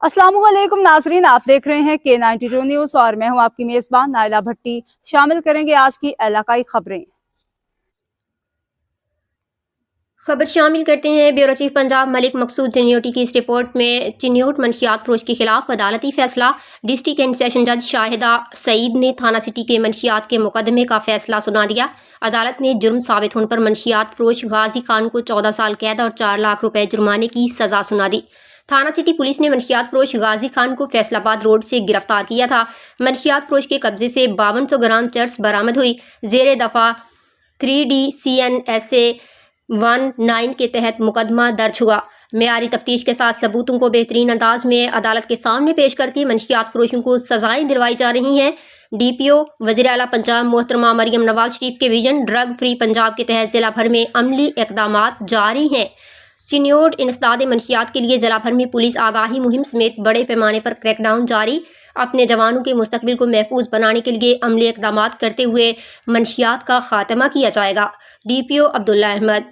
अस्सलाम वालेकुम नाजरीन, आप देख रहे हैं K92 न्यूज़ और मैं हूं आपकी मेज़बान नाइला भट्टी। शामिल करेंगे आज की इलाकाई खबरें। खबर शामिल करते हैं। ब्यूरो चीफ पंजाब मलिक मकसूद चिन्योटी की इस रिपोर्ट में चिन्योट मंशियात फरोश के खिलाफ अदालती फैसला। डिस्ट्रिक्ट एंड सेशन जज शाहिदा सईद ने थाना सिटी के मंशियात के मुकदमे का फैसला सुना दिया। अदालत ने जुर्म साबित होने पर मंशियात फरोश गाजी खान को 14 साल कैद और 4 लाख रुपए जुर्माने की सजा सुना दी। थाना सिटी पुलिस ने मंशियात फरोश गाजी खान को फैसलाबाद रोड से गिरफ्तार किया था। मंशियात फरोश के कब्जे से 5200 ग्राम चर्स बरामद हुई। जेर दफा 3D CNSA 19 के तहत मुकदमा दर्ज हुआ। मेयारी तफ्तीश के साथ सबूतों को बेहतरीन अंदाज में अदालत के सामने पेश करके मंशियात फरोशों को सजाएं दिलवाई जा रही हैं। DPO वज़ीर आला पंजाब मोहतरमा मरियम नवाज शरीफ के विजन ड्रग फ्री पंजाब के तहत जिला भर में अमली इक़दामात जारी हैं। चिन्योट इंसदाद मंशियात के लिए जिला भर में पुलिस आगाही मुहिम समेत बड़े पैमाने पर क्रैकडाउन जारी। अपने जवानों के मुस्तकबिल को महफूज बनाने के लिए अमली इक़दामात करते हुए मंशियात का खात्मा किया जाएगा। DPO अब्दुल्ला अहमद।